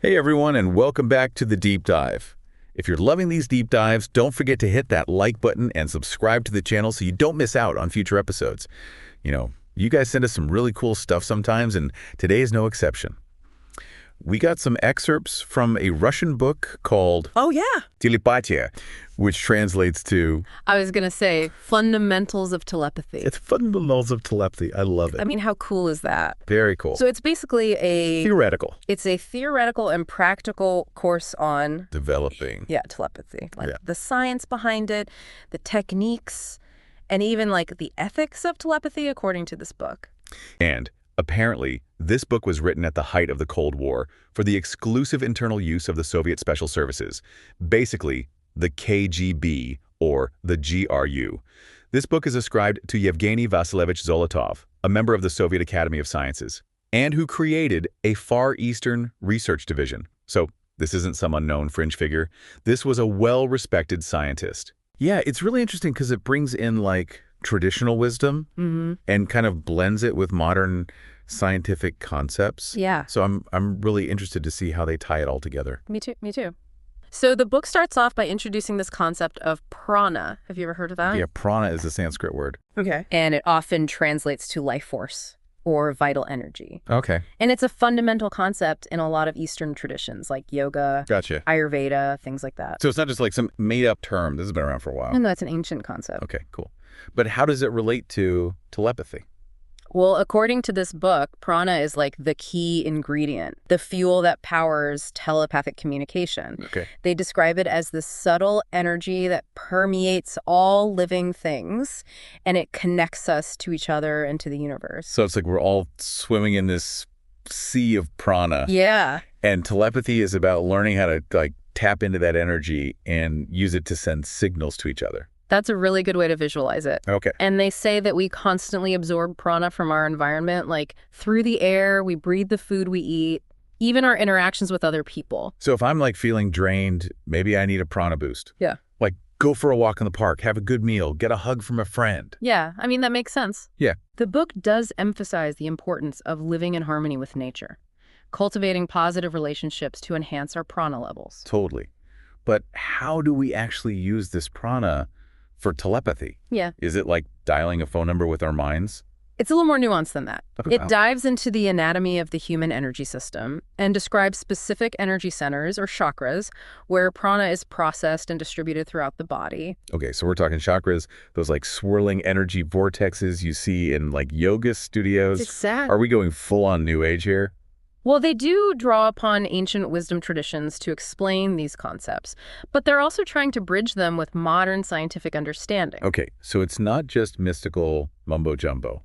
Hey everyone, and welcome back to the Deep Dive. If you're loving these deep dives, don't forget to hit that like button and subscribe to the channel so you don't miss out on future episodes. You guys send us some really cool stuff sometimes, and today is no exception. We got some excerpts from a Russian book called Telepathy, which translates to... I was going to say, Fundamentals of Telepathy. It's Fundamentals of Telepathy. I love it. I mean, how cool is that? Very cool. So it's basically Theoretical. It's a theoretical and practical course on... Developing. Telepathy. The science behind it, the techniques, and even the ethics of telepathy according to this book. And apparently, this book was written at the height of the Cold War for the exclusive internal use of the Soviet Special Services, basically the KGB or the GRU. This book is ascribed to Evgeniy Vasilyevich Zolotov, a member of the Soviet Academy of Sciences, and who created a Far Eastern research division. So this isn't some unknown fringe figure. This was a well-respected scientist. Yeah, it's really interesting because it brings in traditional wisdom and kind of blends it with modern scientific concepts. Yeah. So I'm really interested to see how they tie it all together. Me too. So the book starts off by introducing this concept of prana. Have you ever heard of that? Yeah, prana is a Sanskrit word. Okay. And it often translates to life force or vital energy. Okay. And it's a fundamental concept in a lot of Eastern traditions like yoga, Gotcha. Ayurveda, things like that. So it's not just some made-up term. This has been around for a while. No, it's an ancient concept. Okay, cool. But how does it relate to telepathy? Well, according to this book, prana is the key ingredient, the fuel that powers telepathic communication. Okay. They describe it as the subtle energy that permeates all living things, and it connects us to each other and to the universe. So it's we're all swimming in this sea of prana. Yeah. And telepathy is about learning how to tap into that energy and use it to send signals to each other. That's a really good way to visualize it. Okay. And they say that we constantly absorb prana from our environment, through the air, we breathe the food we eat, even our interactions with other people. So if I'm feeling drained, maybe I need a prana boost. Yeah. Go for a walk in the park, have a good meal, get a hug from a friend. Yeah, I mean, that makes sense. Yeah. The book does emphasize the importance of living in harmony with nature, cultivating positive relationships to enhance our prana levels. Totally. But how do we actually use this prana for telepathy? Yeah. Is it like dialing a phone number with our minds? It's a little more nuanced than that. Okay. It dives into the anatomy of the human energy system and describes specific energy centers, or chakras, where prana is processed and distributed throughout the body. Okay, so we're talking chakras, those swirling energy vortexes you see in yoga studios. Exactly. Are we going full on New Age here? Well, they do draw upon ancient wisdom traditions to explain these concepts, but they're also trying to bridge them with modern scientific understanding. Okay, so it's not just mystical mumbo-jumbo.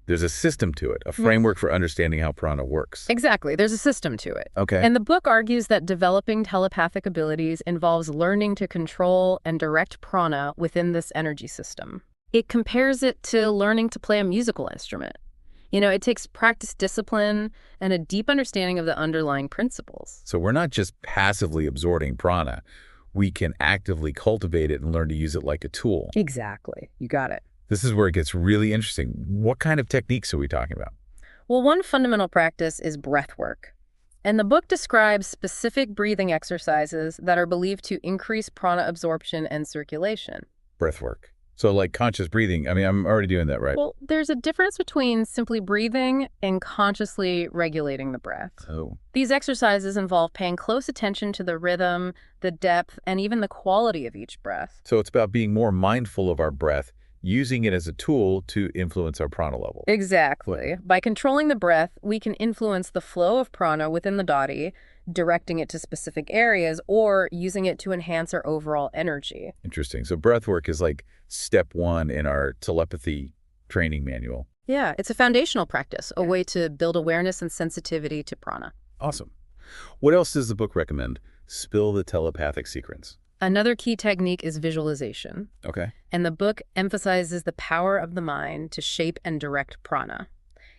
There's a system to it, a framework for understanding how prana works. Exactly. There's a system to it. Okay. And the book argues that developing telepathic abilities involves learning to control and direct prana within this energy system. It compares it to learning to play a musical instrument. It takes practice, discipline, and a deep understanding of the underlying principles. So we're not just passively absorbing prana. We can actively cultivate it and learn to use it like a tool. Exactly. You got it. This is where it gets really interesting. What kind of techniques are we talking about? Well, one fundamental practice is breath work. And the book describes specific breathing exercises that are believed to increase prana absorption and circulation. Breath work. So conscious breathing, I'm already doing that, right? Well, there's a difference between simply breathing and consciously regulating the breath. Oh. These exercises involve paying close attention to the rhythm, the depth, and even the quality of each breath. So it's about being more mindful of our breath, using it as a tool to influence our prana level. Exactly. By controlling the breath, we can influence the flow of prana within the body, directing it to specific areas, or using it to enhance our overall energy. Interesting. So breath work is step one in our telepathy training manual. Yeah, it's a foundational practice, a way to build awareness and sensitivity to prana. Awesome. What else does the book recommend? Spill the telepathic secrets. Another key technique is visualization. Okay. And the book emphasizes the power of the mind to shape and direct prana.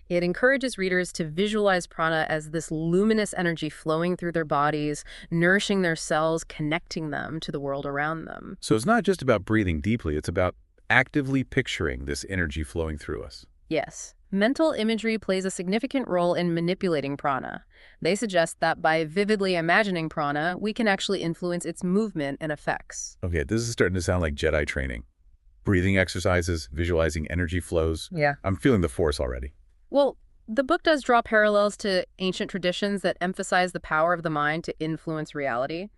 It encourages readers to visualize prana as this luminous energy flowing through their bodies, nourishing their cells, connecting them to the world around them. So it's not just about breathing deeply, it's about actively picturing this energy flowing through us. Yes. Mental imagery plays a significant role in manipulating prana. They suggest that by vividly imagining prana, we can actually influence its movement and effects. Okay, this is starting to sound like Jedi training. Breathing exercises, visualizing energy flows. Yeah. I'm feeling the force already. Well, the book does draw parallels to ancient traditions that emphasize the power of the mind to influence reality.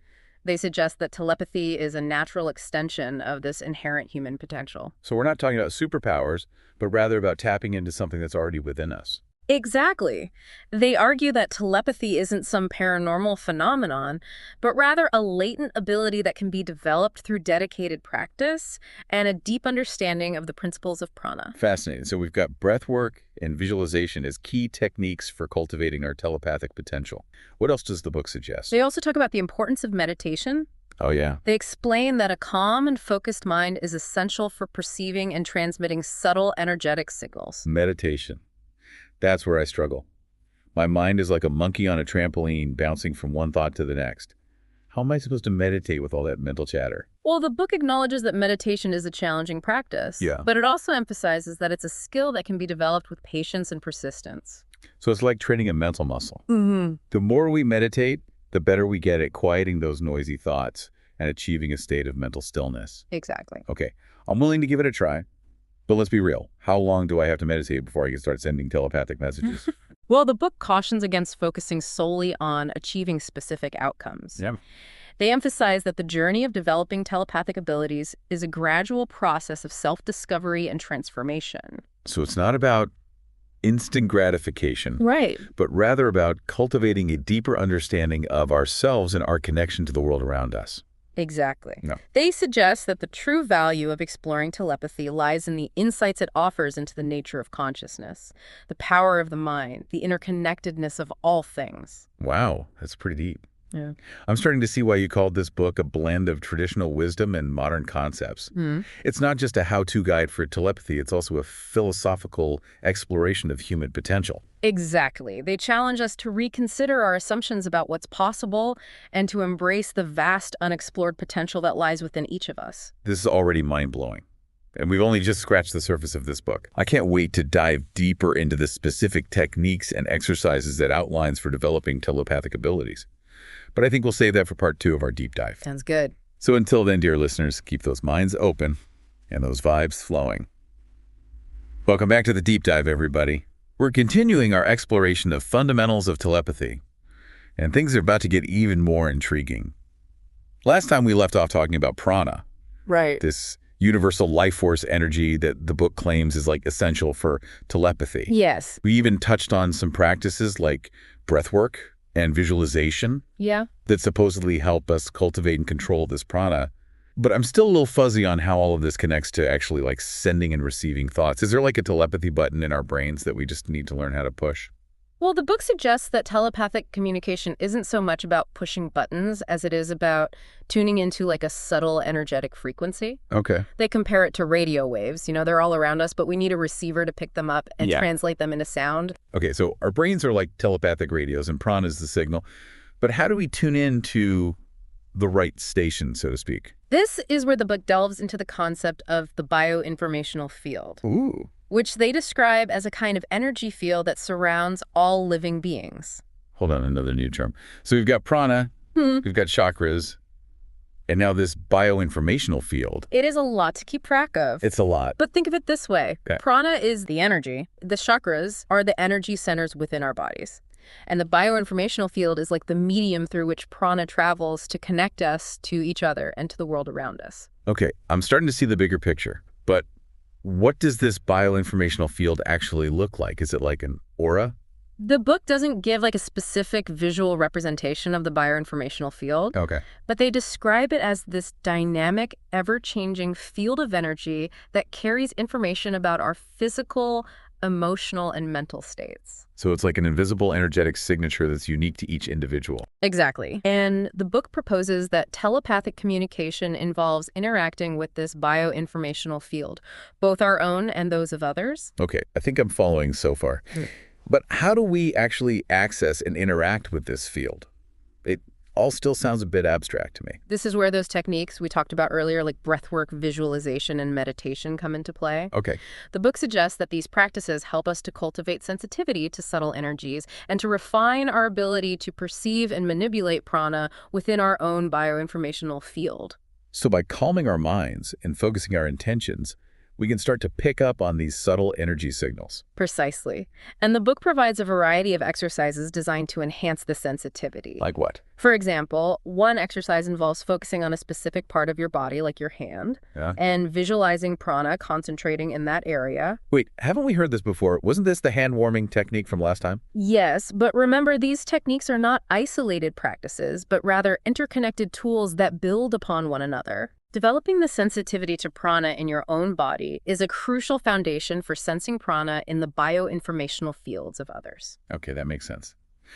They suggest that telepathy is a natural extension of this inherent human potential. So we're not talking about superpowers, but rather about tapping into something that's already within us. Exactly. They argue that telepathy isn't some paranormal phenomenon, but rather a latent ability that can be developed through dedicated practice and a deep understanding of the principles of prana. Fascinating. So we've got breath work and visualization as key techniques for cultivating our telepathic potential. What else does the book suggest? They also talk about the importance of meditation. Oh, yeah. They explain that a calm and focused mind is essential for perceiving and transmitting subtle energetic signals. Meditation. That's where I struggle. My mind is like a monkey on a trampoline, bouncing from one thought to the next. How am I supposed to meditate with all that mental chatter? Well, the book acknowledges that meditation is a challenging practice, Yeah. but it also emphasizes that it's a skill that can be developed with patience and persistence. So it's like training a mental muscle. Mm-hmm. The more we meditate, the better we get at quieting those noisy thoughts and achieving a state of mental stillness. Exactly. Okay, I'm willing to give it a try, but let's be real. How long do I have to meditate before I can start sending telepathic messages? Well, the book cautions against focusing solely on achieving specific outcomes. Yeah. They emphasize that the journey of developing telepathic abilities is a gradual process of self-discovery and transformation. So it's not about instant gratification, Right. but rather about cultivating a deeper understanding of ourselves and our connection to the world around us. Exactly. No. They suggest that the true value of exploring telepathy lies in the insights it offers into the nature of consciousness, the power of the mind, the interconnectedness of all things. Wow, that's pretty deep. Yeah. I'm starting to see why you called this book a blend of traditional wisdom and modern concepts. It's not just a how-to guide for telepathy, it's also a philosophical exploration of human potential. Exactly. They challenge us to reconsider our assumptions about what's possible and to embrace the vast unexplored potential that lies within each of us. This is already mind-blowing. And we've only just scratched the surface of this book. I can't wait to dive deeper into the specific techniques and exercises that outlines for developing telepathic abilities. But I think we'll save that for part 2 of our deep dive. Sounds good. So until then, dear listeners, keep those minds open and those vibes flowing. Welcome back to the deep dive, everybody. We're continuing our exploration of fundamentals of telepathy, and things are about to get even more intriguing. Last time we left off talking about prana, Right. this universal life force energy that the book claims is like essential for telepathy. Yes. We even touched on some practices like breath work and visualization Yeah. that supposedly help us cultivate and control this prana. But I'm still a little fuzzy on how all of this connects to actually like sending and receiving thoughts. Is there like a telepathy button in our brains that we just need to learn how to push? Well, the book suggests that telepathic communication isn't so much about pushing buttons as it is about tuning into like a subtle energetic frequency. Okay. They compare it to radio waves. You know, they're all around us, but we need a receiver to pick them up and Yeah. translate them into sound. Okay, so our brains are like telepathic radios and prana is the signal. But how do we tune in to the right station, so to speak? This is where the book delves into the concept of the bioinformational field, Ooh. which they describe as a kind of energy field that surrounds all living beings. Hold on, another new term. So we've got prana, we've got chakras, and now this bioinformational field. It is a lot to keep track of. It's a lot. But think of it this way. Okay. Prana is the energy. The chakras are the energy centers within our bodies. And the bioinformational field is like the medium through which prana travels to connect us to each other and to the world around us. Okay, I'm starting to see the bigger picture, but what does this bioinformational field actually look like? Is it like an aura? The book doesn't give like a specific visual representation of the bioinformational field, Okay. but they describe it as this dynamic, ever-changing field of energy that carries information about our physical, emotional, and mental states. So it's like an invisible energetic signature that's unique to each individual. Exactly. And the book proposes that telepathic communication involves interacting with this bioinformational field, both our own and those of others. Okay, I think I'm following so far. But how do we actually access and interact with this field? all still sounds a bit abstract to me. This is where those techniques we talked about earlier, like breathwork, visualization, and meditation come into play. Okay. The book suggests that these practices help us to cultivate sensitivity to subtle energies and to refine our ability to perceive and manipulate prana within our own bioinformational field. So by calming our minds and focusing our intentions, we can start to pick up on these subtle energy signals. Precisely. And the book provides a variety of exercises designed to enhance the sensitivity. Like what? For example, one exercise involves focusing on a specific part of your body, like your hand, Yeah. and visualizing prana, concentrating in that area. Wait, haven't we heard this before? Wasn't this the hand-warming technique from last time? Yes, but remember, these techniques are not isolated practices, but rather interconnected tools that build upon one another. Developing the sensitivity to prana in your own body is a crucial foundation for sensing prana in the bioinformational fields of others. Okay, that makes sense.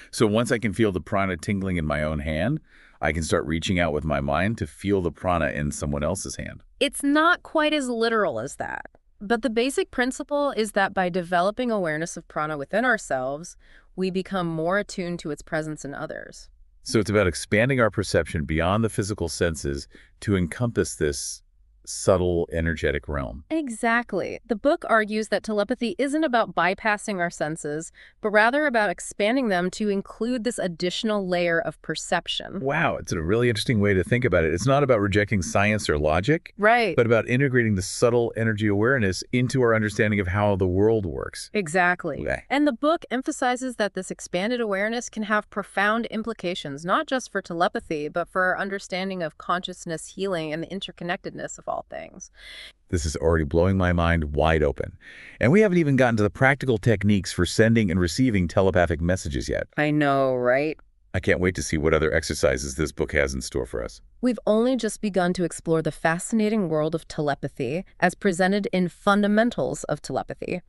So once I can feel the prana tingling in my own hand, I can start reaching out with my mind to feel the prana in someone else's hand. It's not quite as literal as that, but the basic principle is that by developing awareness of prana within ourselves, we become more attuned to its presence in others. So it's about expanding our perception beyond the physical senses to encompass this subtle energetic realm. Exactly. The book argues that telepathy isn't about bypassing our senses, but rather about expanding them to include this additional layer of perception. Wow, it's a really interesting way to think about it. It's not about rejecting science or logic, Right. but about integrating the subtle energy awareness into our understanding of how the world works. Exactly. Okay. And the book emphasizes that this expanded awareness can have profound implications, not just for telepathy, but for our understanding of consciousness, healing, and the interconnectedness of all things. This is already blowing my mind wide open. And we haven't even gotten to the practical techniques for sending and receiving telepathic messages yet. I know, right? I can't wait to see what other exercises this book has in store for us. We've only just begun to explore the fascinating world of telepathy as presented in Fundamentals of Telepathy.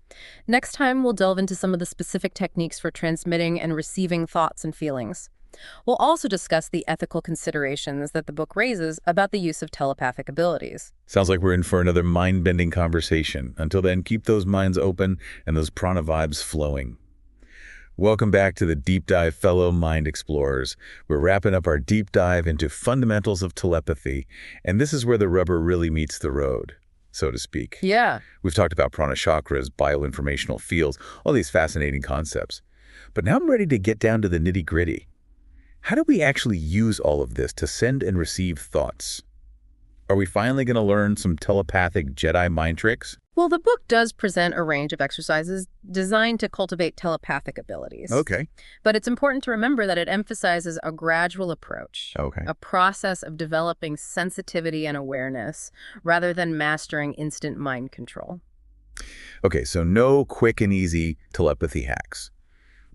Next time, we'll delve into some of the specific techniques for transmitting and receiving thoughts and feelings. We'll also discuss the ethical considerations that the book raises about the use of telepathic abilities. Sounds like we're in for another mind-bending conversation. Until then, keep those minds open and those prana vibes flowing. Welcome back to the Deep Dive, fellow mind explorers. We're wrapping up our deep dive into Fundamentals of Telepathy, and this is where the rubber really meets the road, so to speak. Yeah. We've talked about prana chakras, bioinformational fields, all these fascinating concepts. But now I'm ready to get down to the nitty-gritty. How do we actually use all of this to send and receive thoughts? Are we finally going to learn some telepathic Jedi mind tricks? Well, the book does present a range of exercises designed to cultivate telepathic abilities. Okay. But it's important to remember that it emphasizes a gradual approach, Okay. a process of developing sensitivity and awareness rather than mastering instant mind control. Okay, so no quick and easy telepathy hacks.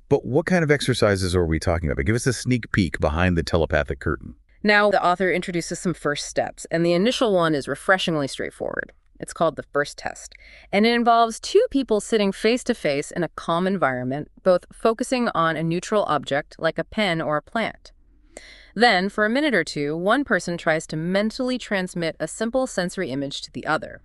But what kind of exercises are we talking about? Give us a sneak peek behind the telepathic curtain. Now, the author introduces some first steps, and the initial one is refreshingly straightforward. It's called the first test, and it involves two people sitting face-to-face in a calm environment, both focusing on a neutral object like a pen or a plant. Then, for a minute or two, one person tries to mentally transmit a simple sensory image to the other.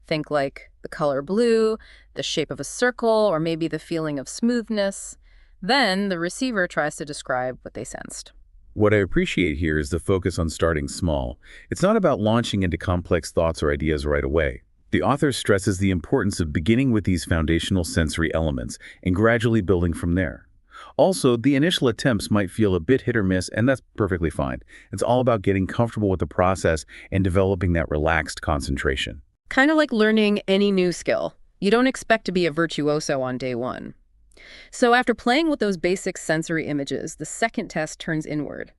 Think like the color blue, the shape of a circle, or maybe the feeling of smoothness. Then the receiver tries to describe what they sensed. What I appreciate here is the focus on starting small. It's not about launching into complex thoughts or ideas right away. The author stresses the importance of beginning with these foundational sensory elements and gradually building from there. Also, the initial attempts might feel a bit hit or miss, and that's perfectly fine. It's all about getting comfortable with the process and developing that relaxed concentration. Kind of like learning any new skill. You don't expect to be a virtuoso on day one. So after playing with those basic sensory images, the second test turns inward.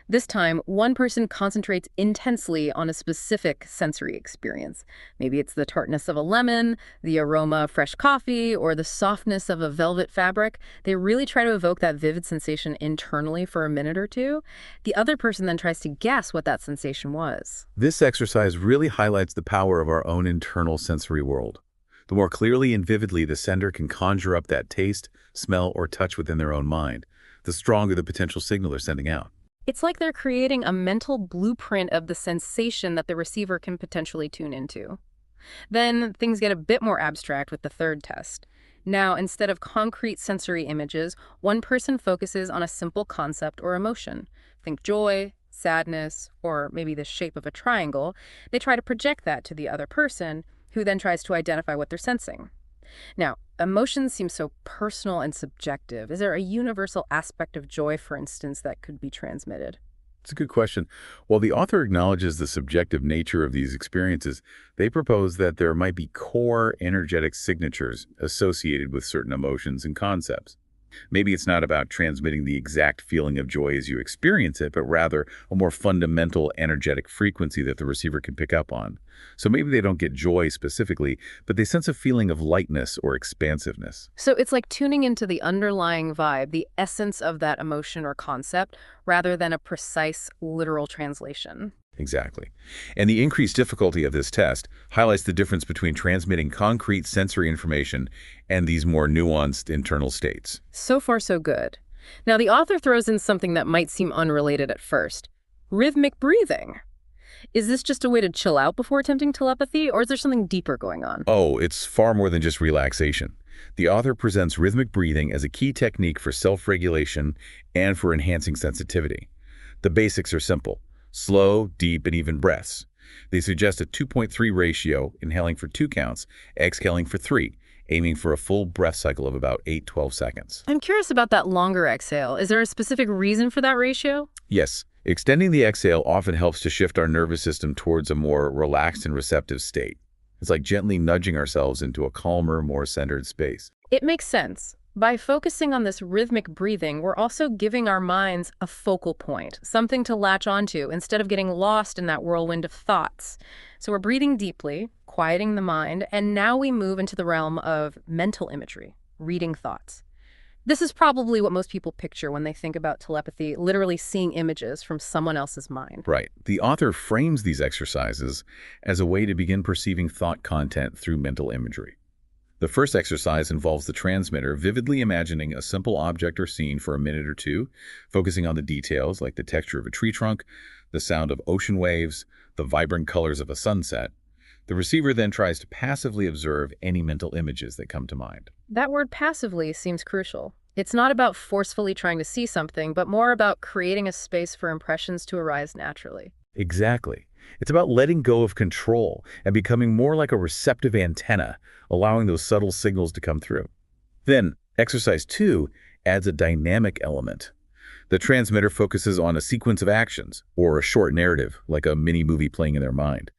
This time, one person concentrates intensely on a specific sensory experience. Maybe it's the tartness of a lemon, the aroma of fresh coffee, or the softness of a velvet fabric. They really try to evoke that vivid sensation internally for a minute or two. The other person then tries to guess what that sensation was. This exercise really highlights the power of our own internal sensory world. The more clearly and vividly the sender can conjure up that taste, smell, or touch within their own mind, the stronger the potential signal they're sending out. It's like they're creating a mental blueprint of the sensation that the receiver can potentially tune into. Then things get a bit more abstract with the third test. Now, instead of concrete sensory images, one person focuses on a simple concept or emotion. Think joy, sadness, or maybe the shape of a triangle. They try to project that to the other person, who then tries to identify what they're sensing. Now, emotions seem so personal and subjective. Is there a universal aspect of joy, for instance, that could be transmitted? It's a good question. While the author acknowledges the subjective nature of these experiences, they propose that there might be core energetic signatures associated with certain emotions and concepts. Maybe it's not about transmitting the exact feeling of joy as you experience it, but rather a more fundamental energetic frequency that the receiver can pick up on. So maybe they don't get joy specifically, but they sense a feeling of lightness or expansiveness. So it's like tuning into the underlying vibe, the essence of that emotion or concept, rather than a precise, literal translation. Exactly. And the increased difficulty of this test highlights the difference between transmitting concrete sensory information and these more nuanced internal states. So far, so good. Now, the author throws in something that might seem unrelated at first. Rhythmic breathing. Is this just a way to chill out before attempting telepathy, or is there something deeper going on? Oh, it's far more than just relaxation. The author presents rhythmic breathing as a key technique for self-regulation and for enhancing sensitivity. The basics are simple: slow, deep, and even breaths. They suggest a 2.3 ratio, inhaling for 2 counts, exhaling for 3, aiming for a full breath cycle of about 8-12 seconds. I'm curious about that longer exhale. Is there a specific reason for that ratio? Yes, extending the exhale often helps to shift our nervous system towards a more relaxed and receptive state. It's like gently nudging ourselves into a calmer, more centered space. It makes sense. By focusing on this rhythmic breathing, we're also giving our minds a focal point, something to latch onto instead of getting lost in that whirlwind of thoughts. So we're breathing deeply, quieting the mind, and now we move into the realm of mental imagery, reading thoughts. This is probably what most people picture when they think about telepathy, literally seeing images from someone else's mind. Right. The author frames these exercises as a way to begin perceiving thought content through mental imagery. The first exercise involves the transmitter vividly imagining a simple object or scene for a minute or two, focusing on the details like the texture of a tree trunk, the sound of ocean waves, the vibrant colors of a sunset. The receiver then tries to passively observe any mental images that come to mind. That word passively seems crucial. It's not about forcefully trying to see something, but more about creating a space for impressions to arise naturally. Exactly. It's about letting go of control and becoming more like a receptive antenna, allowing those subtle signals to come through. Then, exercise 2 adds a dynamic element. The transmitter focuses on a sequence of actions, or a short narrative, like a mini-movie playing in their mind.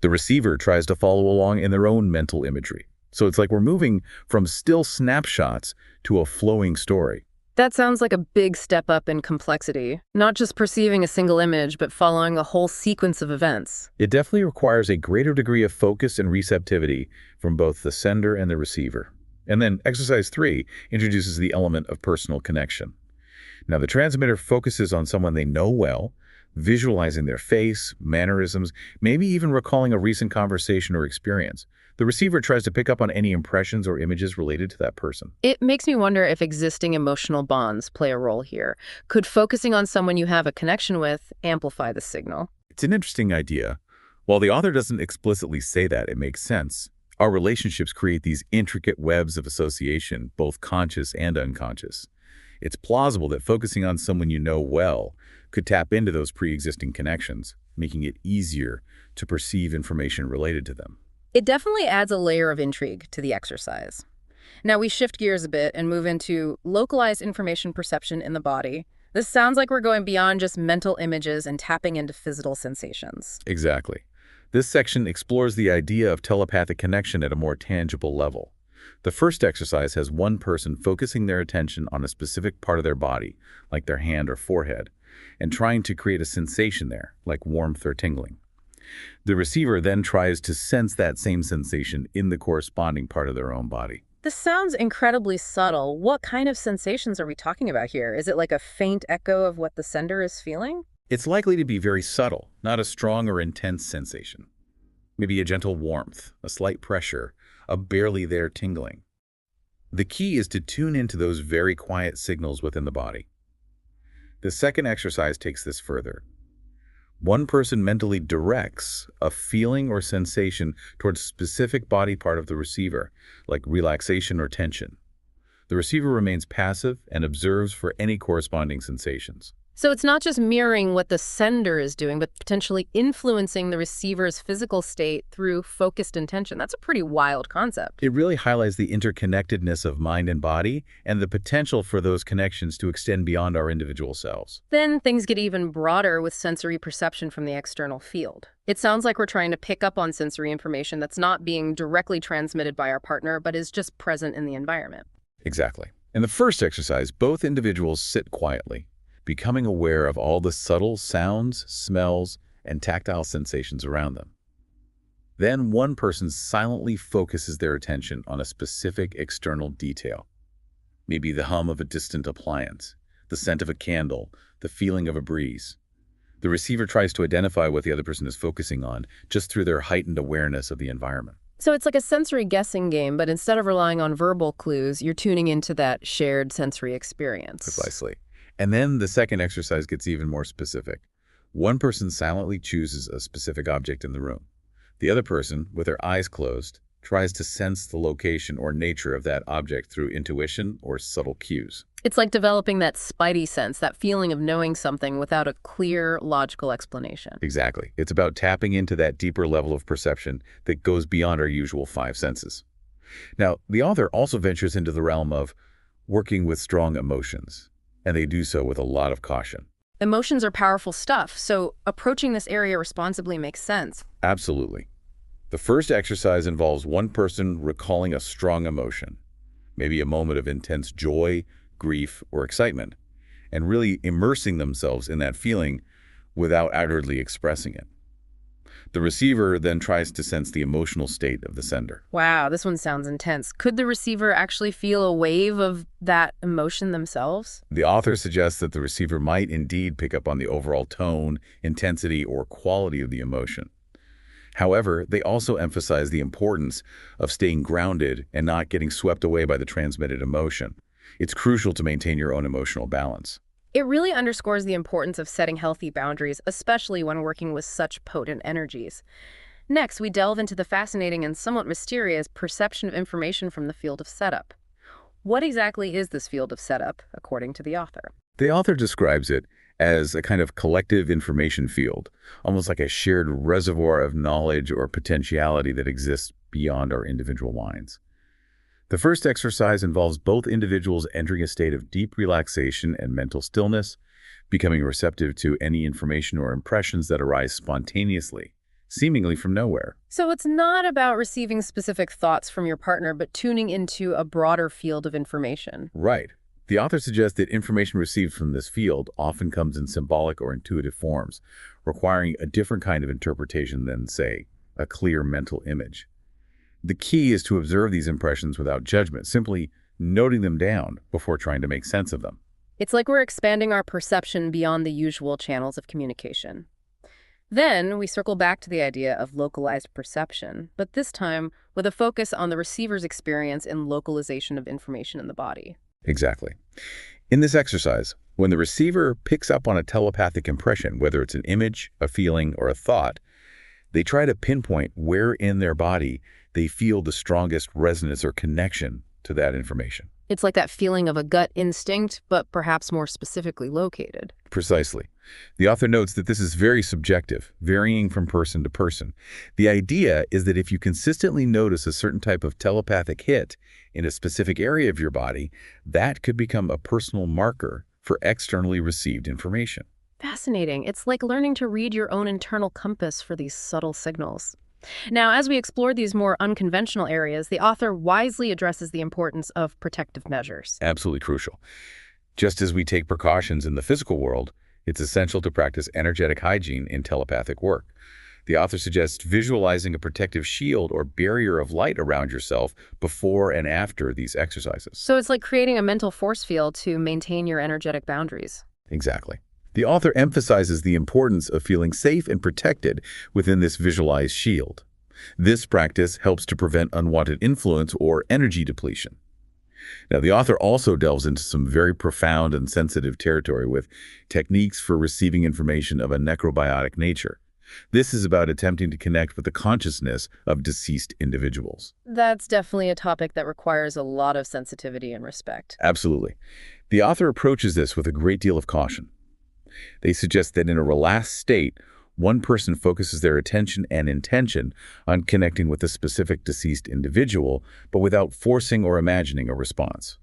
The receiver tries to follow along in their own mental imagery. So it's like we're moving from still snapshots to a flowing story. That sounds like a big step up in complexity, not just perceiving a single image, but following a whole sequence of events. It definitely requires a greater degree of focus and receptivity from both the sender and the receiver. And then exercise 3 introduces the element of personal connection. Now, the transmitter focuses on someone they know well, visualizing their face, mannerisms, maybe even recalling a recent conversation or experience. The receiver tries to pick up on any impressions or images related to that person. It makes me wonder if existing emotional bonds play a role here. Could focusing on someone you have a connection with amplify the signal? It's an interesting idea. While the author doesn't explicitly say that, it makes sense. Our relationships create these intricate webs of association, both conscious and unconscious. It's plausible that focusing on someone you know well could tap into those pre-existing connections, making it easier to perceive information related to them. It definitely adds a layer of intrigue to the exercise. Now we shift gears a bit and move into localized information perception in the body. This sounds like we're going beyond just mental images and tapping into physical sensations. Exactly. This section explores the idea of telepathic connection at a more tangible level. The first exercise has one person focusing their attention on a specific part of their body, like their hand or forehead, and trying to create a sensation there, like warmth or tingling. The receiver then tries to sense that same sensation in the corresponding part of their own body. This sounds incredibly subtle. What kind of sensations are we talking about here? Is it like a faint echo of what the sender is feeling? It's likely to be very subtle, not a strong or intense sensation. Maybe a gentle warmth, a slight pressure, a barely there tingling. The key is to tune into those very quiet signals within the body. The second exercise takes this further. One person mentally directs a feeling or sensation towards a specific body part of the receiver, like relaxation or tension. The receiver remains passive and observes for any corresponding sensations. So it's not just mirroring what the sender is doing, but potentially influencing the receiver's physical state through focused intention. That's a pretty wild concept. It really highlights the interconnectedness of mind and body and the potential for those connections to extend beyond our individual selves. Then things get even broader with sensory perception from the external field. It sounds like we're trying to pick up on sensory information that's not being directly transmitted by our partner, but is just present in the environment. Exactly. In the first exercise, both individuals sit quietly, becoming aware of all the subtle sounds, smells, and tactile sensations around them. Then one person silently focuses their attention on a specific external detail. Maybe the hum of a distant appliance, the scent of a candle, the feeling of a breeze. The receiver tries to identify what the other person is focusing on just through their heightened awareness of the environment. So it's like a sensory guessing game, but instead of relying on verbal clues, you're tuning into that shared sensory experience. Precisely. And then the second exercise gets even more specific. One person silently chooses a specific object in the room. The other person, with their eyes closed, tries to sense the location or nature of that object through intuition or subtle cues. It's like developing that spidey sense, that feeling of knowing something without a clear, logical explanation. Exactly. It's about tapping into that deeper level of perception that goes beyond our usual five senses. Now, the author also ventures into the realm of working with strong emotions, and they do so with a lot of caution. Emotions are powerful stuff, so approaching this area responsibly makes sense. Absolutely. The first exercise involves one person recalling a strong emotion, maybe a moment of intense joy, grief, or excitement, and really immersing themselves in that feeling without outwardly expressing it. The receiver then tries to sense the emotional state of the sender. Wow, this one sounds intense. Could the receiver actually feel a wave of that emotion themselves? The author suggests that the receiver might indeed pick up on the overall tone, intensity, or quality of the emotion. However, they also emphasize the importance of staying grounded and not getting swept away by the transmitted emotion. It's crucial to maintain your own emotional balance. It really underscores the importance of setting healthy boundaries, especially when working with such potent energies. Next, we delve into the fascinating and somewhat mysterious perception of information from the field of setup. What exactly is this field of setup, according to the author? The author describes it as a kind of collective information field, almost like a shared reservoir of knowledge or potentiality that exists beyond our individual minds. The first exercise involves both individuals entering a state of deep relaxation and mental stillness, becoming receptive to any information or impressions that arise spontaneously, seemingly from nowhere. So it's not about receiving specific thoughts from your partner, but tuning into a broader field of information. Right. The author suggests that information received from this field often comes in symbolic or intuitive forms, requiring a different kind of interpretation than, say, a clear mental image. The key is to observe these impressions without judgment, simply noting them down before trying to make sense of them. It's like we're expanding our perception beyond the usual channels of communication. Then we circle back to the idea of localized perception, but this time with a focus on the receiver's experience in localization of information in the body. Exactly. In this exercise, when the receiver picks up on a telepathic impression, whether it's an image, a feeling, or a thought, they try to pinpoint where in their body they feel the strongest resonance or connection to that information. It's like that feeling of a gut instinct, but perhaps more specifically located. Precisely. The author notes that this is very subjective, varying from person to person. The idea is that if you consistently notice a certain type of telepathic hit in a specific area of your body, that could become a personal marker for externally received information. Fascinating. It's like learning to read your own internal compass for these subtle signals. Now, as we explore these more unconventional areas, the author wisely addresses the importance of protective measures. Absolutely crucial. Just as we take precautions in the physical world, it's essential to practice energetic hygiene in telepathic work. The author suggests visualizing a protective shield or barrier of light around yourself before and after these exercises. So it's like creating a mental force field to maintain your energetic boundaries. Exactly. The author emphasizes the importance of feeling safe and protected within this visualized shield. This practice helps to prevent unwanted influence or energy depletion. Now, the author also delves into some very profound and sensitive territory with techniques for receiving information of a necrobiotic nature. This is about attempting to connect with the consciousness of deceased individuals. That's definitely a topic that requires a lot of sensitivity and respect. Absolutely. The author approaches this with a great deal of caution. They suggest that in a relaxed state, one person focuses their attention and intention on connecting with a specific deceased individual, but without forcing or imagining a response.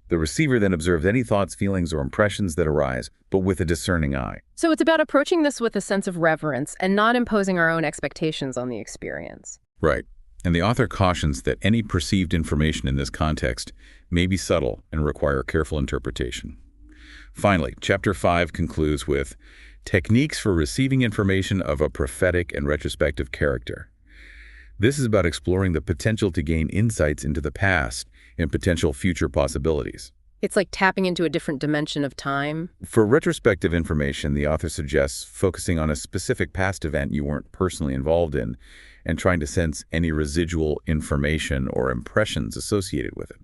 The receiver then observes any thoughts, feelings, or impressions that arise, but with a discerning eye. So it's about approaching this with a sense of reverence and not imposing our own expectations on the experience. Right. And the author cautions that any perceived information in this context may be subtle and require careful interpretation. Finally, Chapter 5 concludes with techniques for receiving information of a prophetic and retrospective character. This is about exploring the potential to gain insights into the past and potential future possibilities. It's like tapping into a different dimension of time. For retrospective information, the author suggests focusing on a specific past event you weren't personally involved in and trying to sense any residual information or impressions associated with it.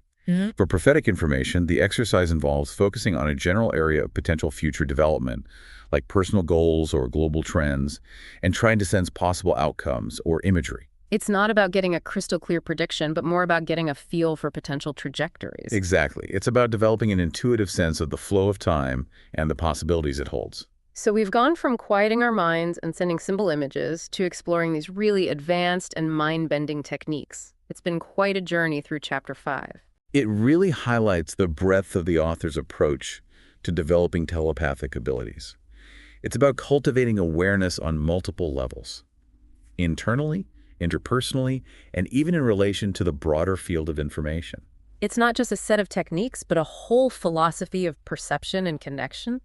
For prophetic information, the exercise involves focusing on a general area of potential future development, like personal goals or global trends, and trying to sense possible outcomes or imagery. It's not about getting a crystal clear prediction, but more about getting a feel for potential trajectories. Exactly. It's about developing an intuitive sense of the flow of time and the possibilities it holds. So we've gone from quieting our minds and sending symbol images to exploring these really advanced and mind-bending techniques. It's been quite a journey through Chapter 5. It really highlights the breadth of the author's approach to developing telepathic abilities. It's about cultivating awareness on multiple levels, internally, interpersonally, and even in relation to the broader field of information. It's not just a set of techniques, but a whole philosophy of perception and connection.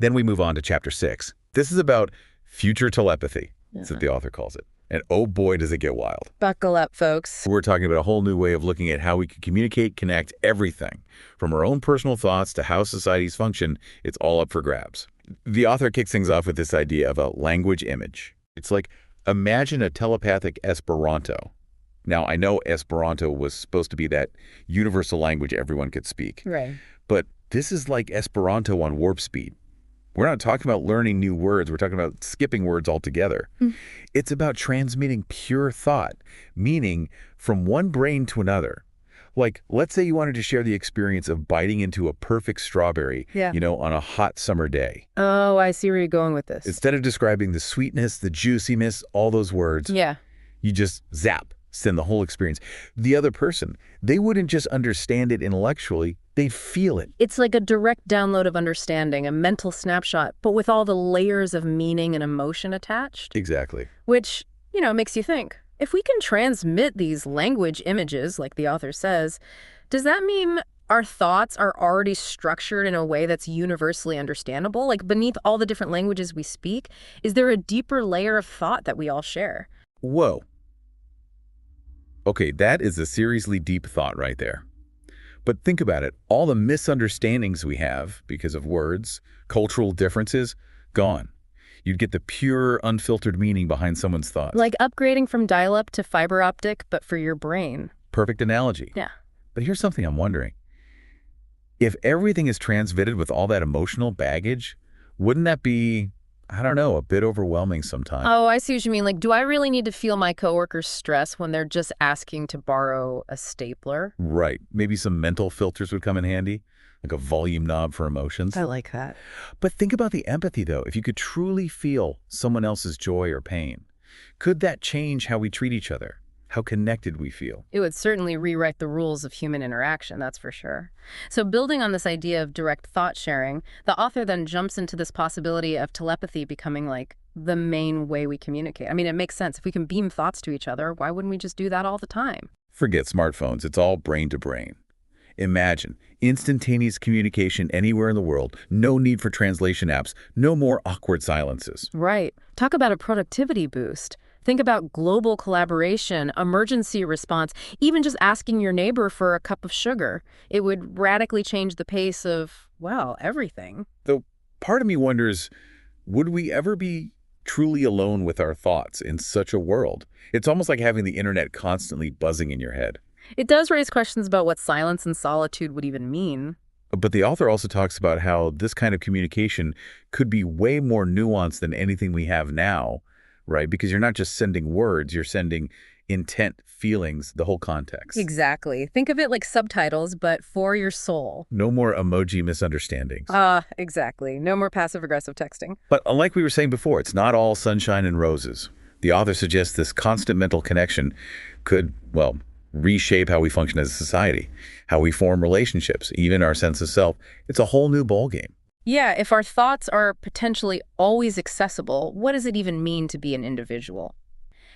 Then we move on to Chapter 6. This is about future telepathy, that's what the author calls it. And oh boy, does it get wild. Buckle up, folks. We're talking about a whole new way of looking at how we can communicate, connect everything. From our own personal thoughts to how societies function, it's all up for grabs. The author kicks things off with this idea of a language image. It's like, imagine a telepathic Esperanto. Now, I know Esperanto was supposed to be that universal language everyone could speak. Right. But this is like Esperanto on warp speed. We're not talking about learning new words. We're talking about skipping words altogether. It's about transmitting pure thought, meaning from one brain to another. Like, let's say you wanted to share the experience of biting into a perfect strawberry, on a hot summer day. Oh, I see where you're going with this. Instead of describing the sweetness, the juiciness, all those words, you just zap, send the whole experience. The other person, they wouldn't just understand it intellectually, they'd feel it. It's like a direct download of understanding, a mental snapshot, but with all the layers of meaning and emotion attached. Exactly. Which, makes you think. If we can transmit these language images, like the author says, does that mean our thoughts are already structured in a way that's universally understandable? Like beneath all the different languages we speak, is there a deeper layer of thought that we all share? Whoa. Okay, that is a seriously deep thought right there. But think about it. All the misunderstandings we have because of words, cultural differences, gone. You'd get the pure, unfiltered meaning behind someone's thoughts. Like upgrading from dial-up to fiber optic, but for your brain. Perfect analogy. Yeah. But here's something I'm wondering. If everything is transmitted with all that emotional baggage, wouldn't that be, I don't know, a bit overwhelming sometimes? Oh, I see what you mean. Like, do I really need to feel my coworkers' stress when they're just asking to borrow a stapler? Right. Maybe some mental filters would come in handy, like a volume knob for emotions. I like that. But think about the empathy, though. If you could truly feel someone else's joy or pain, could that change how we treat each other? How connected we feel? It would certainly rewrite the rules of human interaction, that's for sure. So building on this idea of direct thought sharing, the author then jumps into this possibility of telepathy becoming like the main way we communicate. I mean, it makes sense. If we can beam thoughts to each other, why wouldn't we just do that all the time? Forget smartphones. It's all brain to brain. Imagine instantaneous communication anywhere in the world, no need for translation apps, no more awkward silences. Right. Talk about a productivity boost. Think about global collaboration, emergency response, even just asking your neighbor for a cup of sugar. It would radically change the pace of, well, everything. Though part of me wonders, would we ever be truly alone with our thoughts in such a world? It's almost like having the internet constantly buzzing in your head. It does raise questions about what silence and solitude would even mean. But the author also talks about how this kind of communication could be way more nuanced than anything we have now, right? Because you're not just sending words, you're sending intent, feelings, the whole context. Exactly. Think of it like subtitles, but for your soul. No more emoji misunderstandings. Exactly. No more passive-aggressive texting. But like we were saying before, it's not all sunshine and roses. The author suggests this constant mental connection could, well, reshape how we function as a society, how we form relationships, even our sense of self. It's a whole new ballgame. Yeah, if our thoughts are potentially always accessible, what does it even mean to be an individual?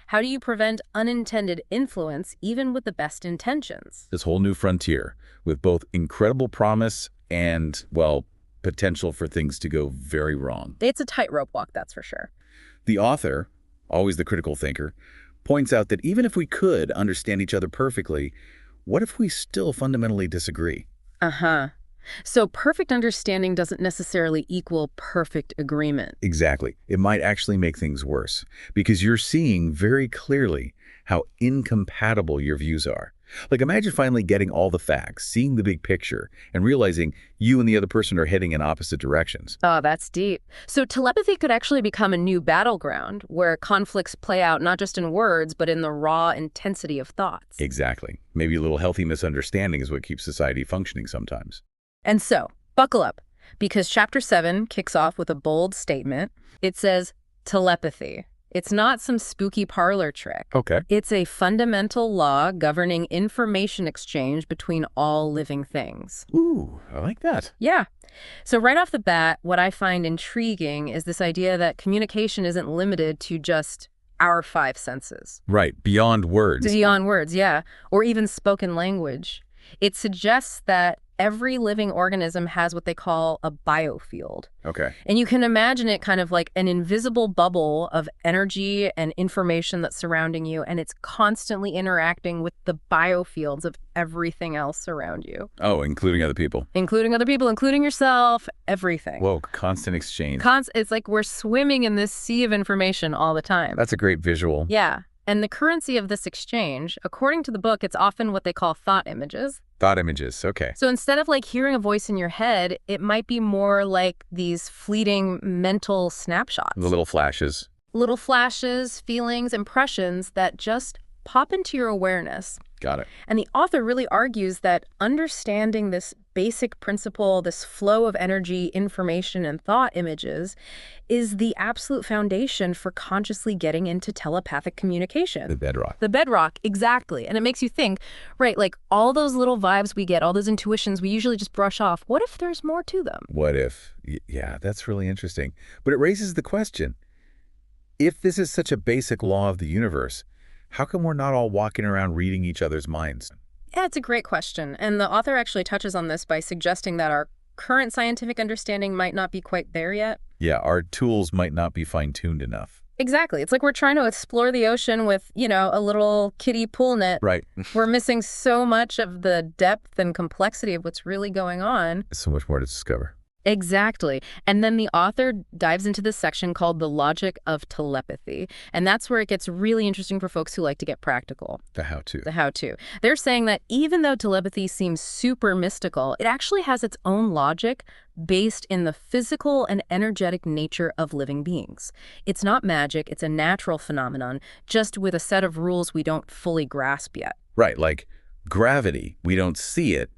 How do you prevent unintended influence even with the best intentions? This whole new frontier with both incredible promise and, well, potential for things to go very wrong. It's a tightrope walk, that's for sure. The author, always the critical thinker, points out that even if we could understand each other perfectly, what if we still fundamentally disagree? So perfect understanding doesn't necessarily equal perfect agreement. Exactly. It might actually make things worse because you're seeing very clearly how incompatible your views are. Like imagine finally getting all the facts, seeing the big picture, and realizing you and the other person are heading in opposite directions. Oh, that's deep. So telepathy could actually become a new battleground where conflicts play out not just in words, but in the raw intensity of thoughts. Exactly. Maybe a little healthy misunderstanding is what keeps society functioning sometimes. And so, buckle up, because Chapter 7 kicks off with a bold statement. It says, telepathy. It's not some spooky parlor trick. Okay. It's a fundamental law governing information exchange between all living things. Ooh, I like that. Yeah. So right off the bat, what I find intriguing is this idea that communication isn't limited to just our five senses. Right, beyond words. Beyond words, yeah. Or even spoken language. It suggests that every living organism has what they call a biofield. Okay. And you can imagine it kind of like an invisible bubble of energy and information that's surrounding you, and it's constantly interacting with the biofields of everything else around you. Oh, including other people. Including other people, including yourself, everything. Whoa, constant exchange. It's like we're swimming in this sea of information all the time. That's a great visual. Yeah. And the currency of this exchange, according to the book, it's often what they call thought images. Thought images, okay. So instead of like hearing a voice in your head, it might be more like these fleeting mental snapshots. The little flashes. Little flashes, feelings, impressions that just pop into your awareness. Got it. And the author really argues that understanding this basic principle, this flow of energy, information, and thought images is the absolute foundation for consciously getting into telepathic communication. The bedrock. The bedrock, exactly. And it makes you think, right, like all those little vibes we get, all those intuitions we usually just brush off. What if there's more to them? What if? Yeah, that's really interesting. But it raises the question, if this is such a basic law of the universe, how come we're not all walking around reading each other's minds? Yeah, it's a great question. And the author actually touches on this by suggesting that our current scientific understanding might not be quite there yet. Yeah, our tools might not be fine-tuned enough. Exactly. It's like we're trying to explore the ocean with, a little kiddie pool net. Right. We're missing so much of the depth and complexity of what's really going on. So much more to discover. Exactly. And then the author dives into this section called The Logic of Telepathy. And that's where it gets really interesting for folks who like to get practical. The how-to. The how-to. They're saying that even though telepathy seems super mystical, it actually has its own logic based in the physical and energetic nature of living beings. It's not magic, it's a natural phenomenon, just with a set of rules we don't fully grasp yet. Right, like gravity. We don't see it,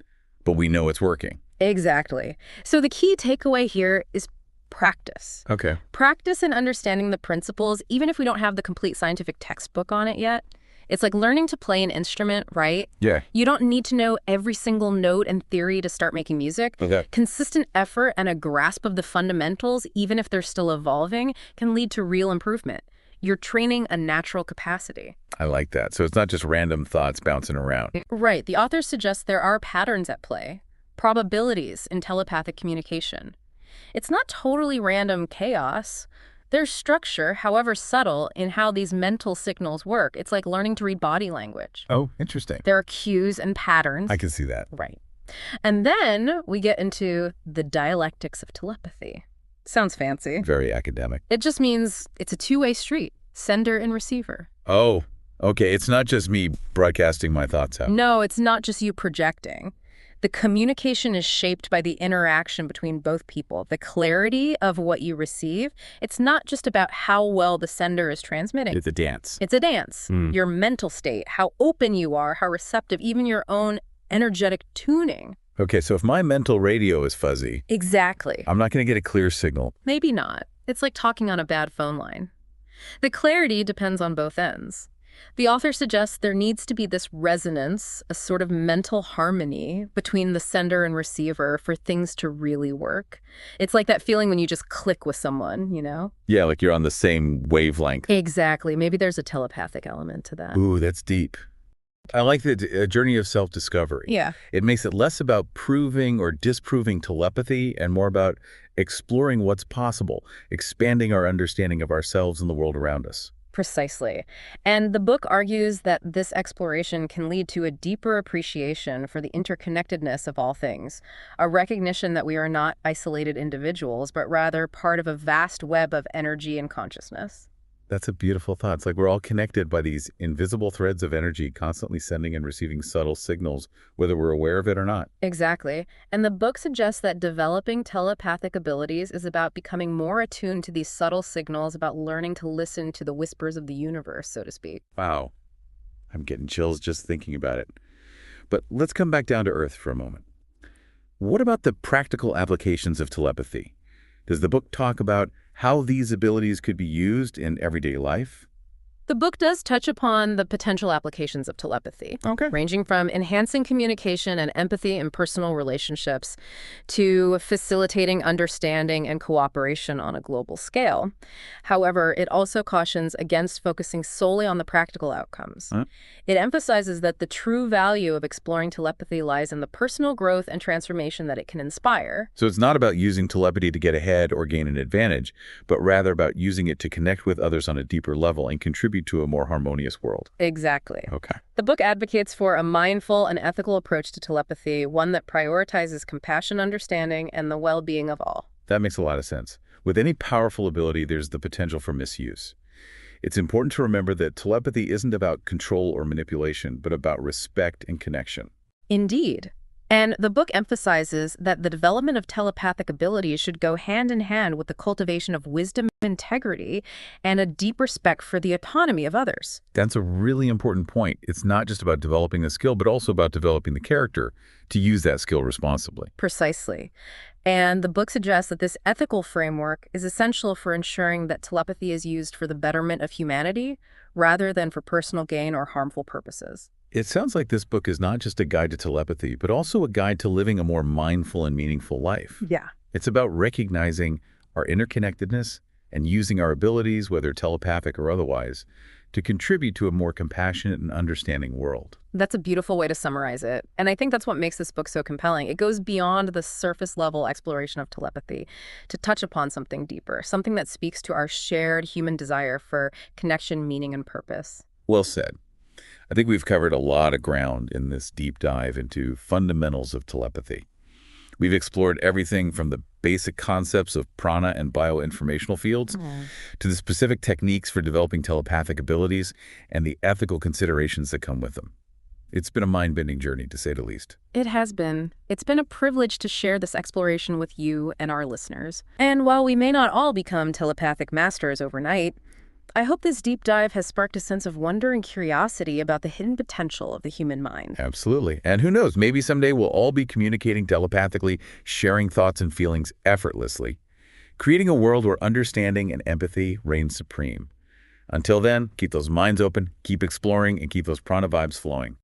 but we know it's working. Exactly. So the key takeaway here is practice. Okay. Practice in understanding the principles, even if we don't have the complete scientific textbook on it yet. It's like learning to play an instrument, right? Yeah. You don't need to know every single note and theory to start making music. Okay. Consistent effort and a grasp of the fundamentals, even if they're still evolving, can lead to real improvement. You're training a natural capacity. I like that. So it's not just random thoughts bouncing around. Right. The author suggests there are patterns at play. Probabilities in telepathic communication. It's not totally random chaos. There's structure, however subtle, in how these mental signals work. It's like learning to read body language. Oh, interesting. There are cues and patterns. I can see that. Right. And then we get into the dialectics of telepathy. Sounds fancy. Very academic. It just means it's a two-way street, sender and receiver. Oh, Okay, it's not just me broadcasting my thoughts out. No, it's not just you projecting. The communication is shaped by the interaction between both people, the clarity of what you receive. It's not just about how well the sender is transmitting. It's a dance. It's a dance. Your mental state, how open you are, how receptive, even your own energetic tuning. Okay, so if my mental radio is fuzzy, Exactly. I'm not going to get a clear signal. Maybe not. It's like talking on a bad phone line. The clarity depends on both ends. The author suggests there needs to be this resonance, a sort of mental harmony between the sender and receiver for things to really work. It's like that feeling when you just click with someone, you know? Yeah, like you're on the same wavelength. Exactly. Maybe there's a telepathic element to that. Ooh, that's deep. I like the journey of self-discovery. Yeah. It makes it less about proving or disproving telepathy and more about exploring what's possible, expanding our understanding of ourselves and the world around us. Precisely. And the book argues that this exploration can lead to a deeper appreciation for the interconnectedness of all things, a recognition that we are not isolated individuals, but rather part of a vast web of energy and consciousness. That's a beautiful thought. It's like we're all connected by these invisible threads of energy, constantly sending and receiving subtle signals, whether we're aware of it or not. Exactly. And the book suggests that developing telepathic abilities is about becoming more attuned to these subtle signals, about learning to listen to the whispers of the universe, so to speak. Wow. I'm getting chills just thinking about it. But let's come back down to earth for a moment. What about the practical applications of telepathy? Does the book talk about how these abilities could be used in everyday life? The book does touch upon the potential applications of telepathy, Okay. ranging from enhancing communication and empathy in personal relationships to facilitating understanding and cooperation on a global scale. However, it also cautions against focusing solely on the practical outcomes. Huh? It emphasizes that the true value of exploring telepathy lies in the personal growth and transformation that it can inspire. So it's not about using telepathy to get ahead or gain an advantage, but rather about using it to connect with others on a deeper level and contribute to a more harmonious world. Exactly. Okay. The book advocates for a mindful and ethical approach to telepathy, one that prioritizes compassion, understanding, and the well-being of all. That makes a lot of sense. With any powerful ability, there's the potential for misuse. It's important to remember that telepathy isn't about control or manipulation, but about respect and connection. Indeed. And the book emphasizes that the development of telepathic abilities should go hand in hand with the cultivation of wisdom, integrity, and a deep respect for the autonomy of others. That's a really important point. It's not just about developing the skill, but also about developing the character to use that skill responsibly. Precisely. And the book suggests that this ethical framework is essential for ensuring that telepathy is used for the betterment of humanity rather than for personal gain or harmful purposes. It sounds like this book is not just a guide to telepathy, but also a guide to living a more mindful and meaningful life. Yeah. It's about recognizing our interconnectedness and using our abilities, whether telepathic or otherwise, to contribute to a more compassionate and understanding world. That's a beautiful way to summarize it. And I think that's what makes this book so compelling. It goes beyond the surface-level exploration of telepathy to touch upon something deeper, something that speaks to our shared human desire for connection, meaning, and purpose. Well said. I think we've covered a lot of ground in this deep dive into fundamentals of telepathy. We've explored everything from the basic concepts of prana and bioinformational fields to the specific techniques for developing telepathic abilities and the ethical considerations that come with them. It's been a mind-bending journey, to say the least. It has been. It's been a privilege to share this exploration with you and our listeners. And while we may not all become telepathic masters overnight, I hope this deep dive has sparked a sense of wonder and curiosity about the hidden potential of the human mind. Absolutely. And who knows, maybe someday we'll all be communicating telepathically, sharing thoughts and feelings effortlessly, creating a world where understanding and empathy reign supreme. Until then, keep those minds open, keep exploring, and keep those prana vibes flowing.